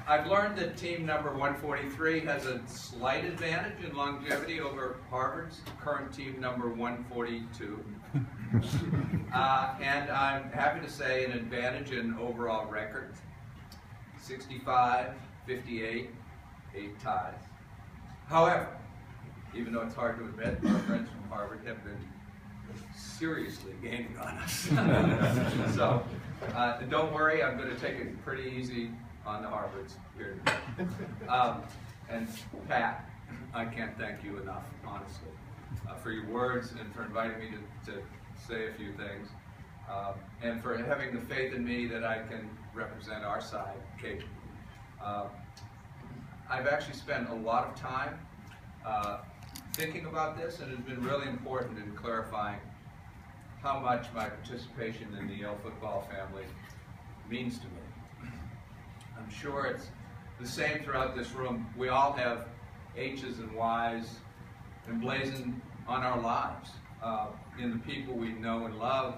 I've learned that team number 143 has a slight advantage in longevity over Harvard's current team number 142. And I'm happy to say an advantage in overall record. 65, 58, 8 ties. However, even though it's hard to admit, our friends from Harvard have been seriously gaining on us. So don't worry, I'm going to take it pretty easy on the Harvards here today. And Pat, I can't thank you enough, honestly, for your words and for inviting me to say a few things, and for having the faith in me that I can represent our side capably. I've actually spent a lot of time thinking about this, and it's been really important in clarifying how much my participation in the Yale football family means to me. I'm sure it's the same throughout this room. We all have H's and Y's emblazoned on our lives, in the people we know and love,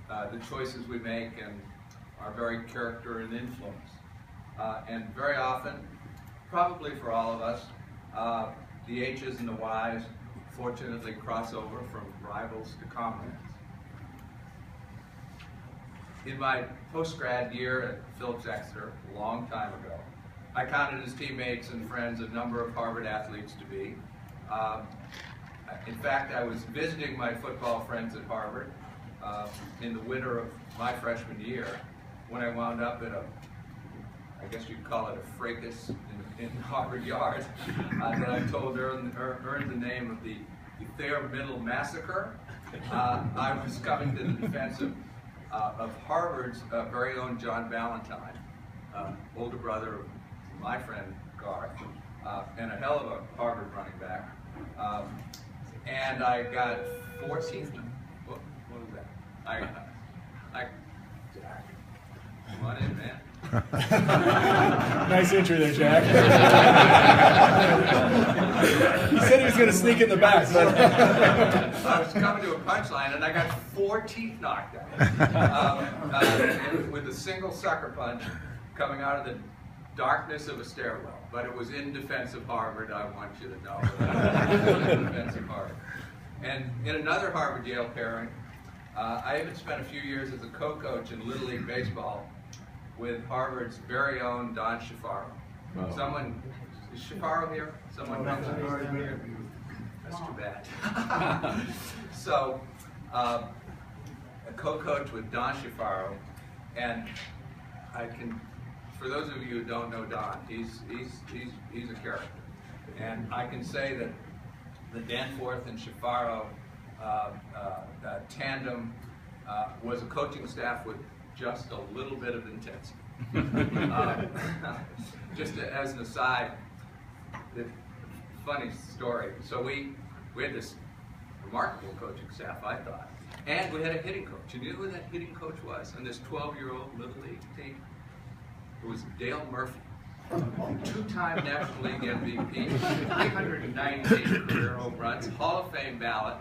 the choices we make, and our very character and influence. And very often, probably for all of us, the H's and the Y's fortunately cross over from rivals to comrades. In my post-grad year at Phillips Exeter, a long time ago, I counted as teammates and friends a number of Harvard athletes to be. In fact, I was visiting my football friends at Harvard in the winter of my freshman year when I wound up at I guess you'd call it a fracas in Harvard Yard that I'm told earned the name of the Thayer Middle Massacre. I was coming to the defense of Harvard's very own John Ballantyne, older brother of my friend Garth, and a hell of a Harvard running back. And I got 14th. What was that? Jack, come on in, man. Nice intro there, Jack. He said he was going to sneak in the back. But I was coming to a punchline, and I got 4 teeth knocked out with a single sucker punch coming out of the darkness of a stairwell. But it was in defense of Harvard, I want you to know. In defense of Harvard. And in another Harvard-Yale pairing, I even spent a few years as a co-coach in Little League Baseball with Harvard's very own Don Shafaro. Wow. Someone, is Shafaro here? Someone comes here? That's too bad. So, a co-coach with Don Shafaro, and I can, for those of you who don't know Don, he's a character. And I can say that the Danforth and Shafaro tandem was a coaching staff with just a little bit of intensity. Just as an aside, funny story. So we had this remarkable coaching staff, I thought, and we had a hitting coach. You knew who that hitting coach was? And this 12-year-old Little League team? It was Dale Murphy, 2-time National League MVP, 398 career home runs, Hall of Fame ballot.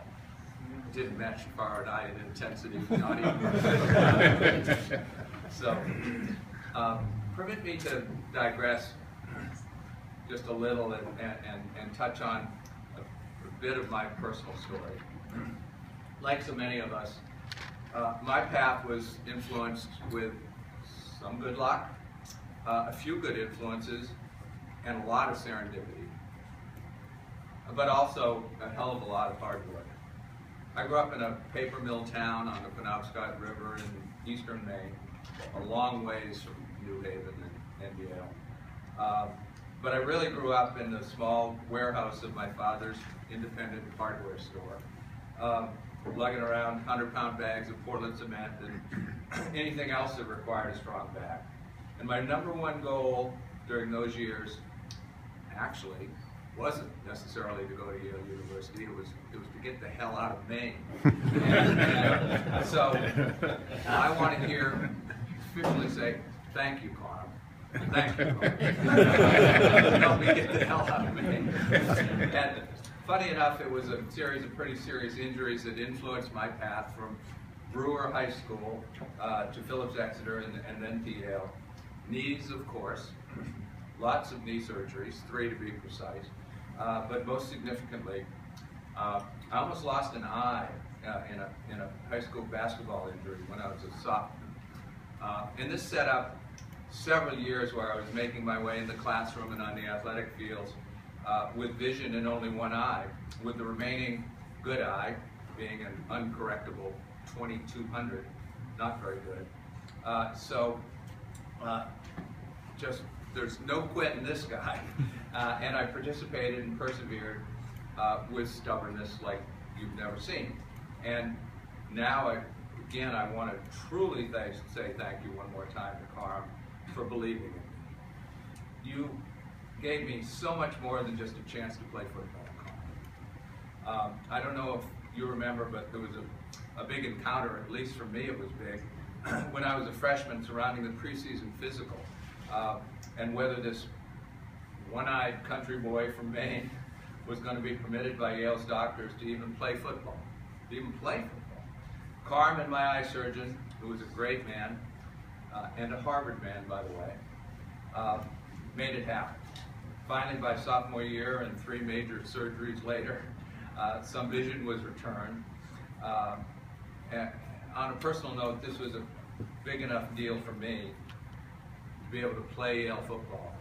Didn't match Shafaro and I in intensity, not even. So, permit me to digress just a little and touch on a bit of my personal story. Like so many of us, my path was influenced with some good luck, a few good influences, and a lot of serendipity, but also a hell of a lot of hard work. I grew up in a paper mill town on the Penobscot River in eastern Maine, a long ways from New Haven and Yale. But I really grew up in the small warehouse of my father's independent hardware store, lugging around 100-pound bags of Portland cement and anything else that required a strong back. And my #1 goal during those years actually wasn't necessarily to go to Yale University. It was to get the hell out of Maine. and so I want to hear officially say, thank you, Carm. Thank you, Carm. Help me get the hell out of Maine. And funny enough, it was a series of pretty serious injuries that influenced my path from Brewer High School to Phillips Exeter and then to Yale. Knees, of course. lots of knee surgeries, 3 to be precise, but most significantly, I almost lost an eye in a high school basketball injury when I was a sophomore. And this set up several years where I was making my way in the classroom and on the athletic fields with vision in only one eye, with the remaining good eye being an uncorrectable 2200, not very good. Just there's no quitting this guy. And I participated and persevered with stubbornness like you've never seen. And now, I want to truly say thank you one more time to Carm for believing in me. You gave me so much more than just a chance to play football, Carm. I don't know if you remember, but there was a big encounter, at least for me it was big, when I was a freshman surrounding the preseason physical, and whether this one-eyed country boy from Maine was going to be permitted by Yale's doctors to even play football. Carm and my eye surgeon, who was a great man, and a Harvard man, by the way, made it happen. Finally, by sophomore year and 3 major surgeries later, some vision was returned. And on a personal note, this was a big enough deal for me to be able to play Yale football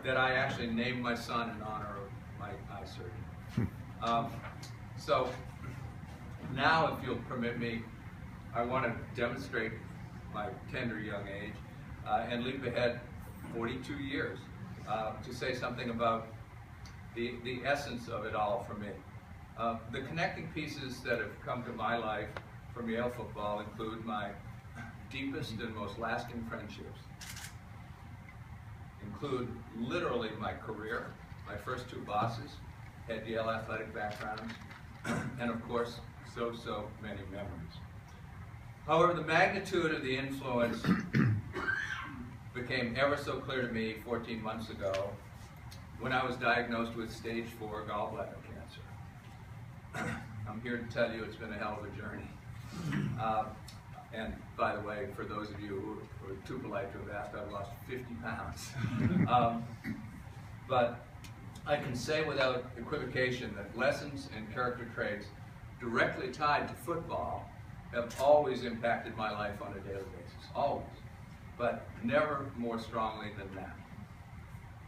that I actually named my son in honor of my eye surgeon. So now, if you'll permit me, I want to demonstrate my tender young age and leap ahead 42 years to say something about the essence of it all for me. The connecting pieces that have come to my life from Yale football include my deepest and most lasting friendships, include literally my career. My first 2 bosses had Yale athletic backgrounds, and of course, so many memories. However, the magnitude of the influence became ever so clear to me 14 months ago when I was diagnosed with stage 4 gallbladder cancer. I'm here to tell you it's been a hell of a journey. And by the way, for those of you who are too polite to have asked, I've lost 50 pounds. But I can say without equivocation that lessons and character traits directly tied to football have always impacted my life on a daily basis, always, but never more strongly than that.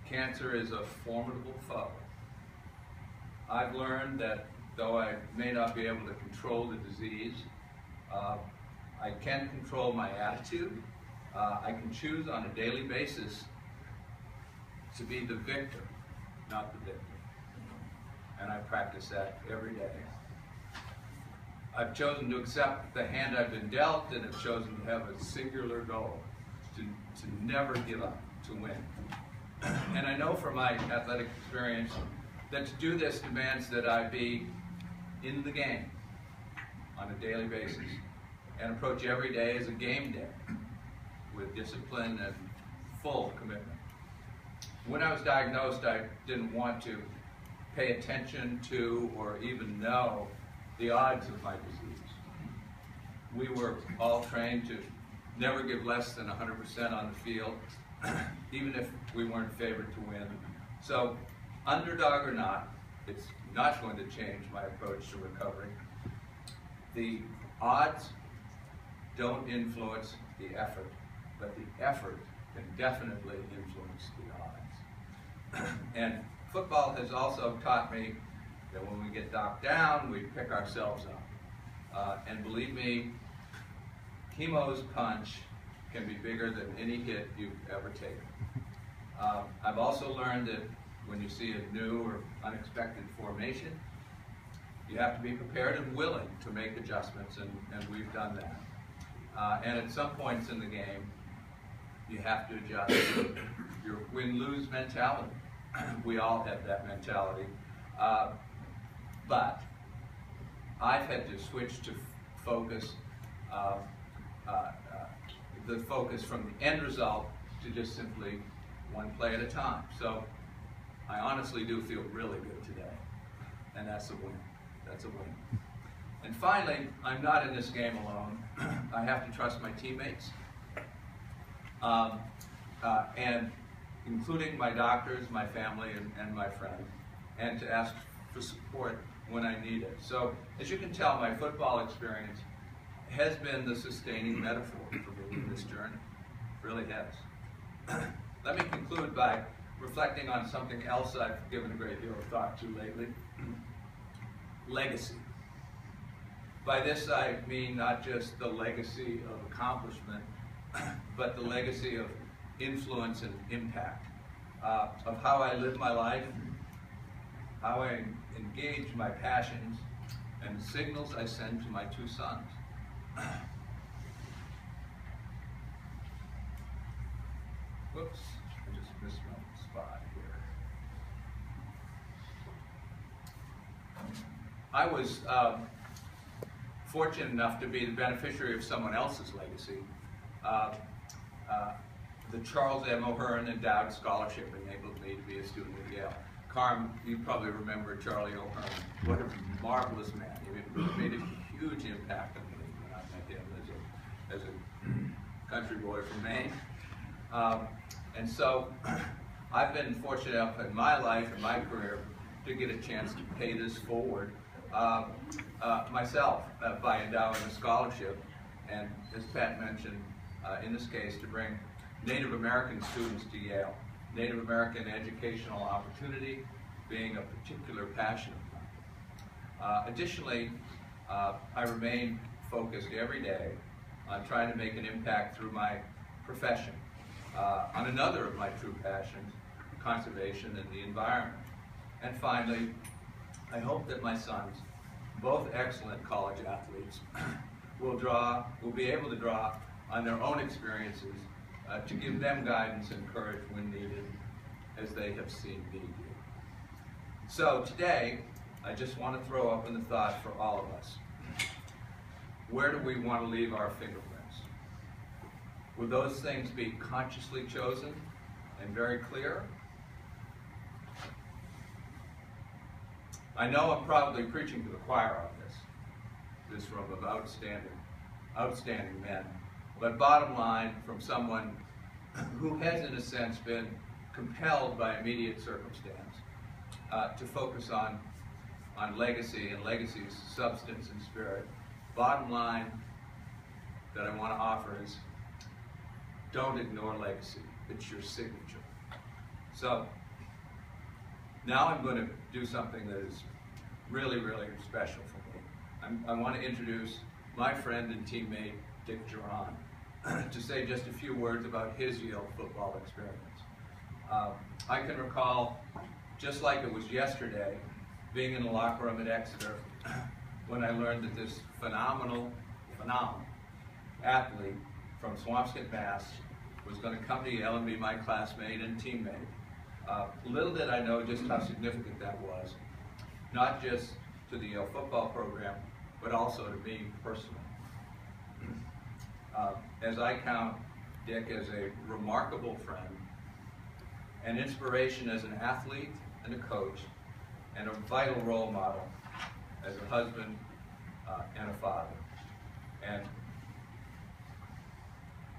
Cancer is a formidable foe. I've learned that though I may not be able to control the disease, I can control my attitude. I can choose on a daily basis to be the victor, not the victim. And I practice that every day. I've chosen to accept the hand I've been dealt and have chosen to have a singular goal, to never give up, to win. And I know from my athletic experience that to do this demands that I be in the game on a daily basis and approach every day as a game day with discipline and full commitment. When I was diagnosed, I didn't want to pay attention to or even know the odds of my disease. We were all trained to never give less than 100% on the field, even if we weren't favored to win. So, underdog or not, it's not going to change my approach to recovery. The odds don't influence the effort, but the effort can definitely influence the odds. And football has also taught me that when we get knocked down, we pick ourselves up. And believe me, chemo's punch can be bigger than any hit you've ever taken. I've also learned that when you see a new or unexpected formation, you have to be prepared and willing to make adjustments, and we've done that. And at some points in the game, you have to adjust your win-lose mentality. We all have that mentality. But I've had to switch to focus, the focus from the end result to just simply one play at a time. So I honestly do feel really good today, and that's a win. That's a win. And finally, I'm not in this game alone. I have to trust my teammates. And including my doctors, my family, and my friends, and to ask for support when I need it. So, as you can tell, my football experience has been the sustaining metaphor for me in this journey. It really has. Let me conclude by reflecting on something else I've given a great deal of thought to lately. Legacy. By this I mean not just the legacy of accomplishment, but the legacy of influence and impact, of how I live my life, how I engage my passions, and the signals I send to my two sons. Whoops, I just missed my spot here. I was fortunate enough to be the beneficiary of someone else's legacy. The Charles M. O'Hearn Endowed Scholarship enabled me to be a student at Yale. Carm, you probably remember Charlie O'Hearn. What a marvelous man. He made a huge impact on me when I met him as a country boy from Maine. And so I've been fortunate enough in my life and my career to get a chance to pay this forward myself by endowing a scholarship, and as Pat mentioned, in this case, to bring Native American students to Yale. Native American educational opportunity being a particular passion of mine. Additionally, I remain focused every day on trying to make an impact through my profession on another of my true passions, conservation and the environment. And finally, I hope that my sons, both excellent college athletes, will be able to draw on their own experiences to give them guidance and courage when needed, as they have seen me do. So today, I just want to throw open the thought for all of us. Where do we want to leave our fingerprints? Will those things be consciously chosen and very clear? I know I'm probably preaching to the choir on this room of outstanding men. But bottom line, from someone who has, in a sense, been compelled by immediate circumstance to focus on legacy and legacy's substance and spirit, bottom line that I want to offer is, don't ignore legacy. It's your signature. So, now I'm going to do something that is really, really special for me. I want to introduce my friend and teammate, Dick Jauron, to say just a few words about his Yale football experience. I can recall, just like it was yesterday, being in the locker room at Exeter when I learned that this phenomenal athlete from Swampscott, Mass. Was going to come to Yale and be my classmate and teammate. Little did I know just how significant that was, not just to the Yale football program, but also to me personally. As I count Dick as a remarkable friend, an inspiration as an athlete and a coach, and a vital role model as a husband and a father. And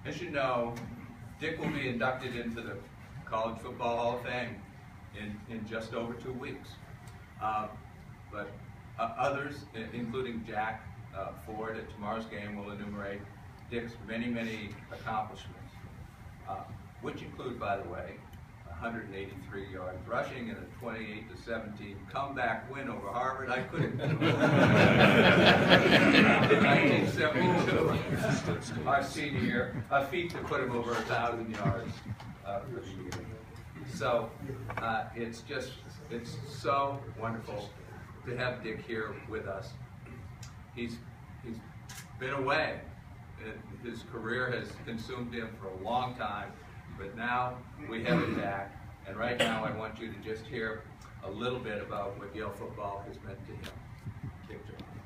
as you know, Dick will be inducted into the College Football Hall of Fame in just over 2 weeks. But others, including Jack Ford at tomorrow's game, will enumerate Dick's many accomplishments, which include, by the way, 183 yards rushing and a 28-17 comeback win over Harvard. I couldn't. In 1972, our senior year, a feat to put him over 1,000 yards for the year. So it's so wonderful to have Dick here with us. He's been away. His career has consumed him for a long time, but now we have it back. And right now I want you to just hear a little bit about what Yale football has meant to him. Dick Jauron.